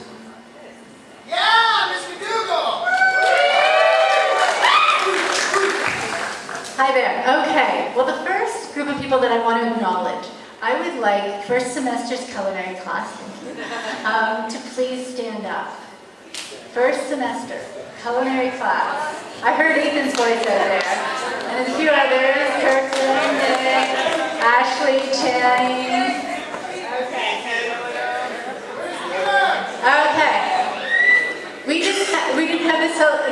Hi there. Okay, well the first group of people that I want to acknowledge, I would like first semester's culinary class, thank you, to please stand up. First semester, culinary class. I heard Ethan's voice out there, and a few others, Kirkland, Ashley, Channing. Okay. We didn't have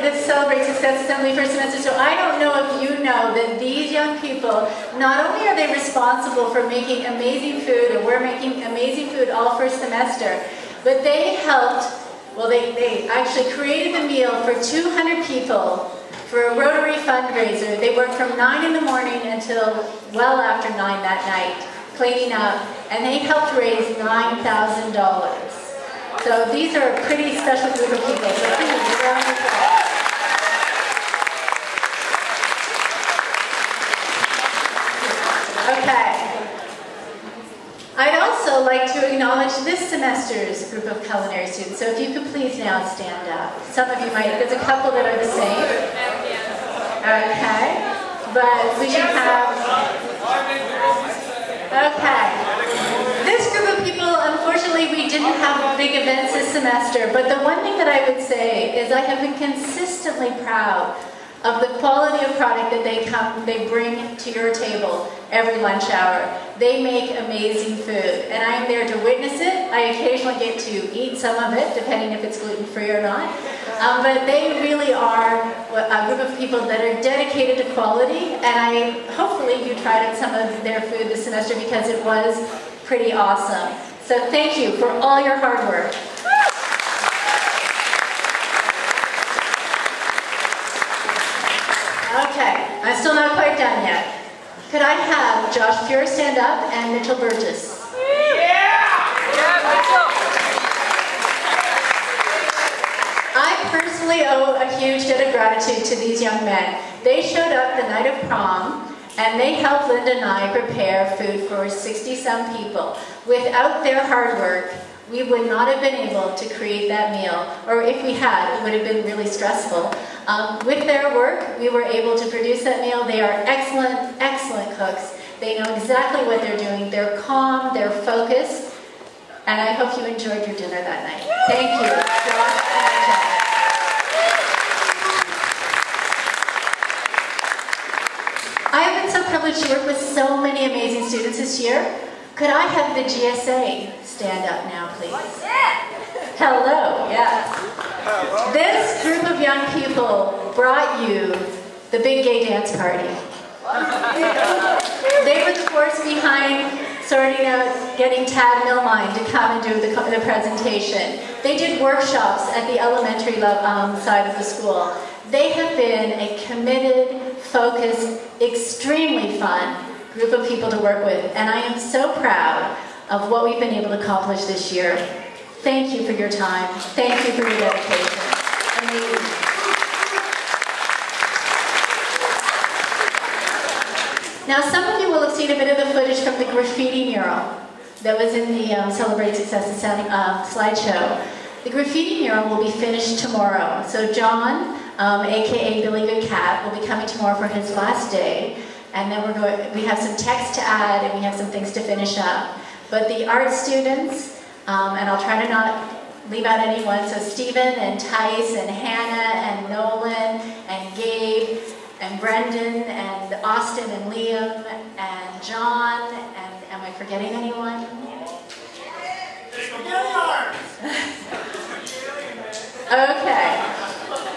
this Celebrate Success Assembly first semester, so I don't know if you know that these young people, not only are they responsible for making amazing food, and we're making amazing food all first semester, but they helped, well, they actually created the meal for 200 people for a Rotary fundraiser. They worked from 9 in the morning until well after 9 that night, cleaning up, and they helped raise $9,000. So these are a pretty special group of people, so please, round of applause. Okay. I'd also like to acknowledge this semester's group of culinary students, so if you could please now stand up. Some of you might, there's a couple that are the same. Okay. But we should have, okay. This group of people, unfortunately, we didn't have big events this semester, but the one thing that I would say is I have been consistently proud of the quality of product that they bring to your table every lunch hour. They make amazing food, and I am there to witness it. I occasionally get to eat some of it, depending if it's gluten-free or not. But they really are a group of people that are dedicated to quality, and hopefully you tried out some of their food this semester because it was pretty awesome. So thank you for all your hard work. Okay, I'm still not quite done yet. Could I have Josh Fuhr stand up and Mitchell Burgess? I personally owe a huge debt of gratitude to these young men. They showed up the night of prom, and they helped Linda and I prepare food for 60-some people. Without their hard work, we would not have been able to create that meal, or if we had, it would have been really stressful. With their work, we were able to produce that meal. They are excellent, excellent cooks. They know exactly what they're doing. They're calm, they're focused, and I hope you enjoyed your dinner that night. Thank you, Josh and Jack. I have been so privileged to work with so many amazing students this year. Could I have the GSA stand up now, please? Hello, yes. This group of young people brought you the big gay dance party. They were the force behind sorting out, getting Tad Milmine to come and do the presentation. They did workshops at the elementary side of the school. They have been a committed, focused, extremely fun group of people to work with, and I am so proud of what we've been able to accomplish this year. Thank you for your time. Thank you for your dedication. Amazing. Now, some of you will have seen a bit of the footage from the graffiti mural that was in the Celebrate Success slideshow. The graffiti mural will be finished tomorrow. So John, aka Billy Good Cat, will be coming tomorrow for his last day. And then we have some text to add and we have some things to finish up. But the art students, and I'll try to not leave out anyone, so Stephen and Tice and Hannah and Nolan and Gabe and Brendan and Austin and Liam and John, and am I forgetting anyone? Okay.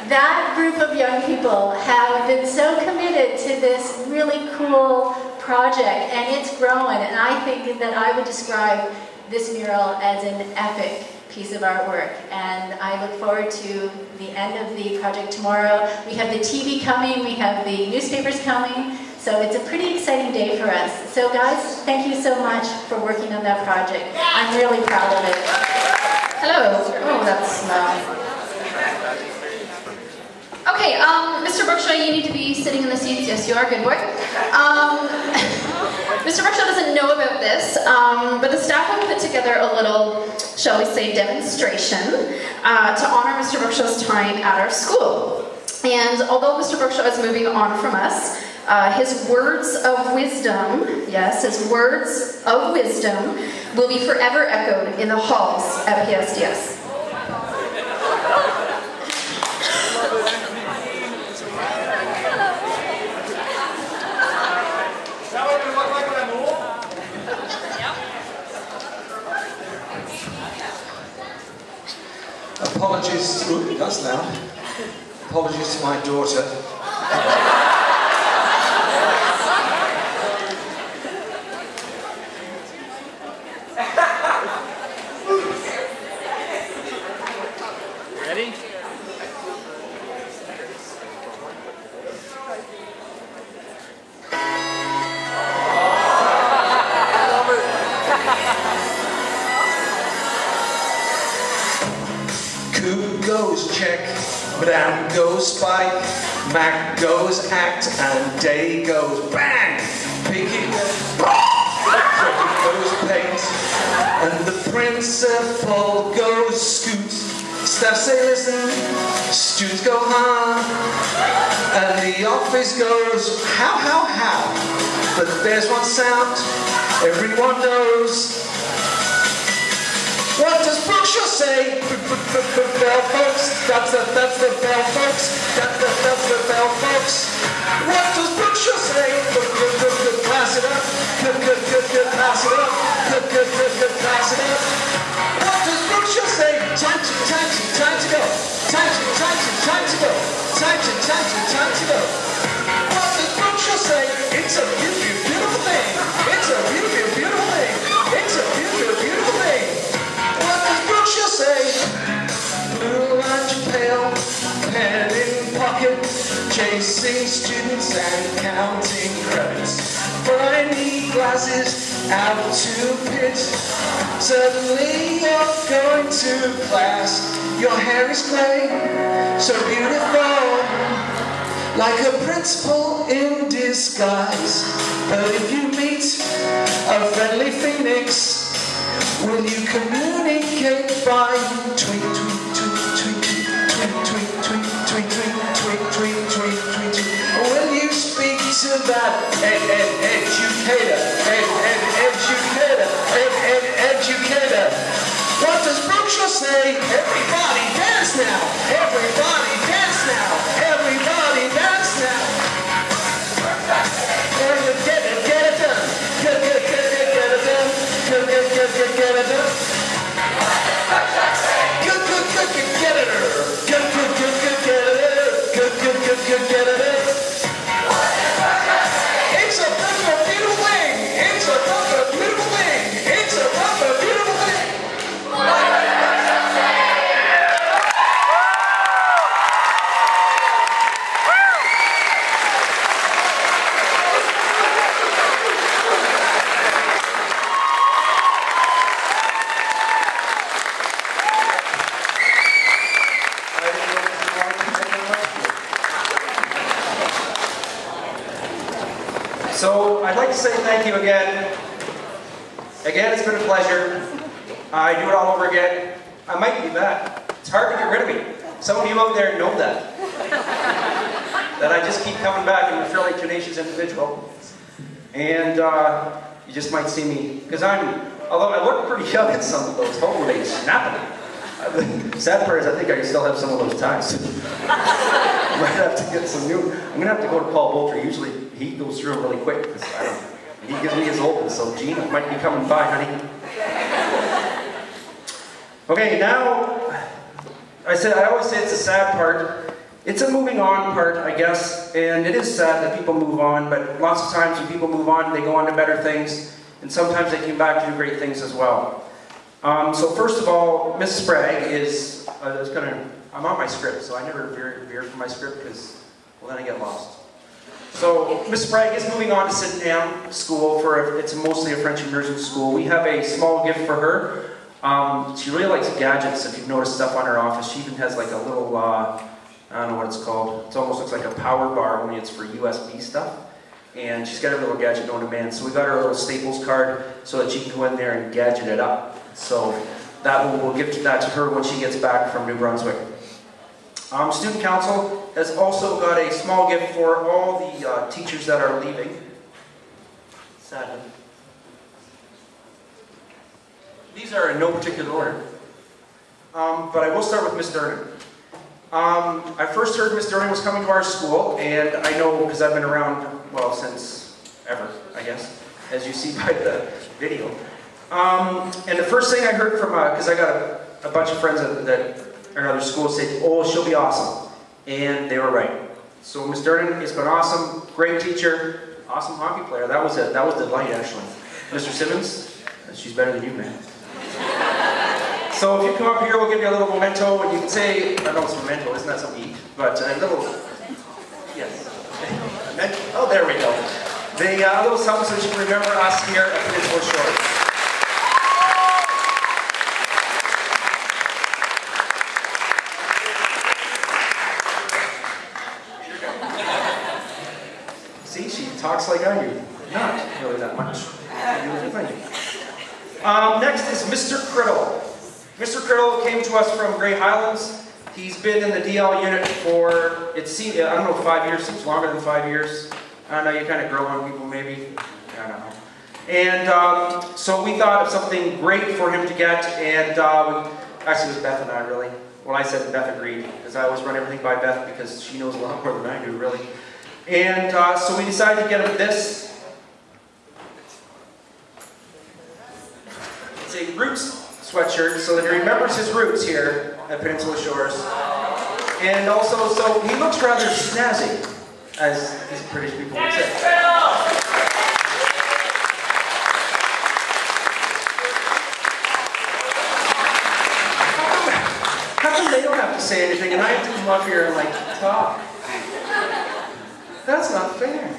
That group of young people have been so committed to this really cool project, and it's growing, and I think that I would describe this mural as an epic piece of artwork, and I look forward to the end of the project tomorrow. We have the TV coming, we have the newspapers coming, so it's a pretty exciting day for us. So guys, thank you so much for working on that project. I'm really proud of it. Hello. Oh, that's loud. Okay, Mr. Brookshaw, you need to be sitting in the seats. Yes, you are, good boy. Mr. Brookshaw doesn't know about this, but the staff have put together a little, shall we say, demonstration to honor Mr. Brookshaw's time at our school. And although Mr. Brookshaw is moving on from us, his words of wisdom, yes, his words of wisdom will be forever echoed in the halls at PSDS. Apologies, ooh, that's loud. Apologies to my daughter. Ready? Coop goes check, Madame goes spike, Mac goes act, and Day goes bang! Pinky goes paint, and the principal goes scoot. Staff say listen, students go and the office goes how. But there's one sound everyone knows. What does Brookshaw say? Bell folks, that's the bell folks, that's the bell folks. What does Brookshaw say? Pass it up, pass it up, pass it up. What does Brookshaw say? Time to go, time to go, time to go. What does Brookshaw say? It's a beautiful thing, it's a beautiful thing, it's a beautiful thing. What does Brookshaw say? Blue lunch pail, pen in pocket, chasing students and counting credits. Briny glasses out to pit. Suddenly you're going to class. Your hair is grey, so beautiful, like a principal in disguise. But if you meet a friendly phoenix, Will you communicate by tweet, tweet, tweet, tweet, tweet, tweet, tweet, tweet, tweet, tweet, tweet, tweet, tweet, tweet? Or will you speak to that educator, educator? What does Brookshaw say? Everybody dance now! Everybody dance now! Everybody dance now! Get it done! Get it done! Get it done! Good, get it! Good, get it! It's a beautiful thing! It's a beautiful thing! It's a beautiful thing! So I'd like to say thank you again. Again, it's been a pleasure. I do it all over again. I might be back. It's hard to get rid of me. Some of you out there know that. That I just keep coming back. I'm a fairly tenacious individual. And you just might see me, because although I look pretty young in some of those, hopefully snapping. The sad part is I think I still have some of those ties. I might have to get some new. I'm going to have to go to Paul Bolter. Usually he goes through them really quick, because he gives me his old one, so Gina might be coming by, honey. Okay, now, I always say it's a sad part. It's a moving on part, I guess, and it is sad that people move on, but lots of times when people move on, they go on to better things, and sometimes they come back to do great things as well. So first of all, Miss Sprague is, I'm on my script, so I never veer from my script, because, well, then I get lost. So, Miss Sprague is moving on to Sydenham School it's mostly a French immersion school. We have a small gift for her. She really likes gadgets, if you've noticed stuff on her office. She even has like a little, I don't know what it's called. It almost looks like a power bar, only it's for USB stuff. And she's got a little gadget known to man. So we got her a little Staples card so that she can go in there and gadget it up. So we'll give that to her when she gets back from New Brunswick. Student Council has also got a small gift for all the teachers that are leaving. Sadly. These are in no particular order. But I will start with Miss Durnan. I first heard Miss Durnan was coming to our school, and I know because I've been around, well, since ever, I guess, as you see by the video. And the first thing I heard from, because I got a bunch of friends that are in other schools say, oh, she'll be awesome. And they were right. So Miss Durnan has been awesome, great teacher, awesome hockey player. That was the light, actually. Mr. Simmons, she's better than you, man. So if you come up here, we'll give you a little memento, and you can say, I know it's memento, isn't that something to eat? But a little, yes. Oh, there we go. A little something so that you can remember us here at Peninsula Shores. See, she talks like I do. Not really that much. Next is Mr. Criddle. Mr. Criddle came to us from Grey Highlands. He's been in the DL unit for, I don't know, 5 years. Seems longer than 5 years. I don't know, you kind of grow on people maybe. I don't know. And so we thought of something great for him to get, and actually it was Beth and I, really. Well, I said Beth agreed, because I always run everything by Beth, because she knows a lot more than I do, really. And so we decided to get him this. It's a Roots sweatshirt, so that he remembers his roots here at Peninsula Shores. And also, so he looks rather snazzy, as these British people would say. How come they don't have to say anything and I have to come up here and like talk? That's not fair.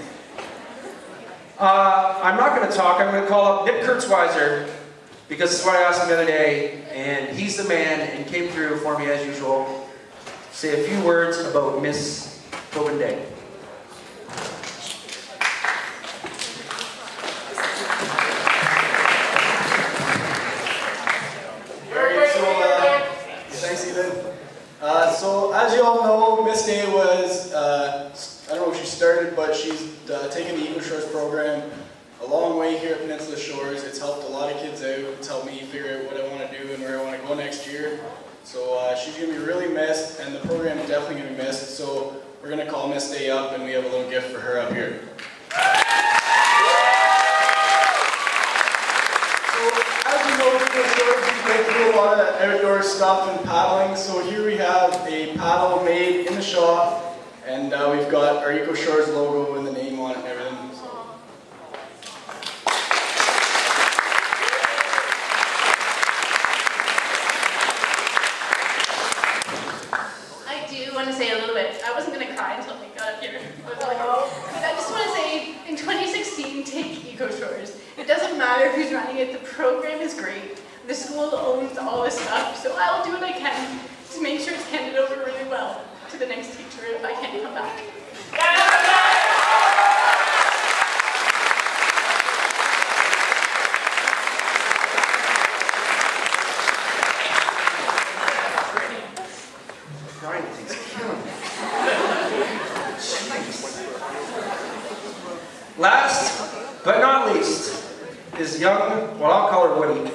I'm not going to talk. I'm going to call up Nick Kurtzweiser, because that's what I asked him the other day, and he's the man, and came through for me as usual. Say a few words about Miss Tobin Day. started, but she's taken the Eco Shores program a long way here at Peninsula Shores. It's helped a lot of kids out. It's helped me figure out what I want to do and where I want to go next year. So she's going to be really missed, and the program is definitely going to be missed. So we're going to call Miss Day up, and we have a little gift for her up here. So as you know, Eco Shores, we go through a lot of outdoor stuff and paddling. So here we have a paddle made in the shop. And we've got our Eco Shores logo and the name on it and everything. So. I do want to say a little bit. I wasn't going to cry until we got up here. But I just want to say, in 2016, take Eco Shores. It doesn't matter who's running it. The program is great. The school owns all this stuff. So I'll do what I can to make sure it's handed over really well to the next teacher if I can't come back. Last but not least is young, well, I'll call her Woody,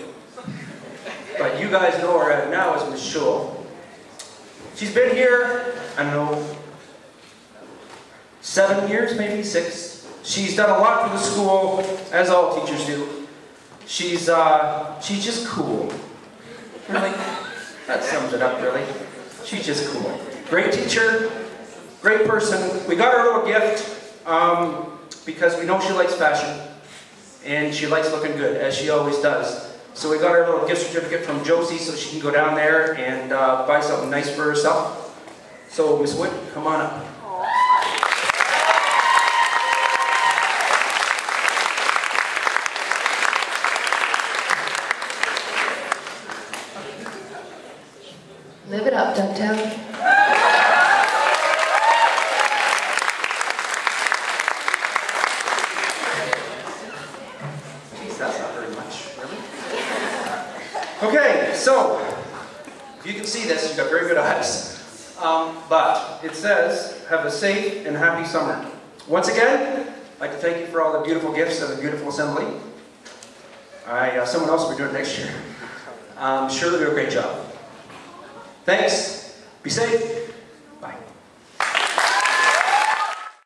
but you guys know her now as Miss Schul. She's been here, I don't know, 7 years, maybe 6. She's done a lot for the school, as all teachers do. She's just cool. Really? That sums it up, really. She's just cool. Great teacher, great person. We got her a little gift because we know she likes fashion and she likes looking good, as she always does. So we got her a little gift certificate from Josie so she can go down there and buy something nice for herself. So Miss Wood, come on up. Live it up, Ducktown. Jeez, that's not very much, really. Okay, so you can see this, you've got very good eyes. But it says, have a safe and happy summer. Once again, I'd like to thank you for all the beautiful gifts and the beautiful assembly. Someone else will be doing it next year. Sure, they'll do a great job. Thanks. Be safe.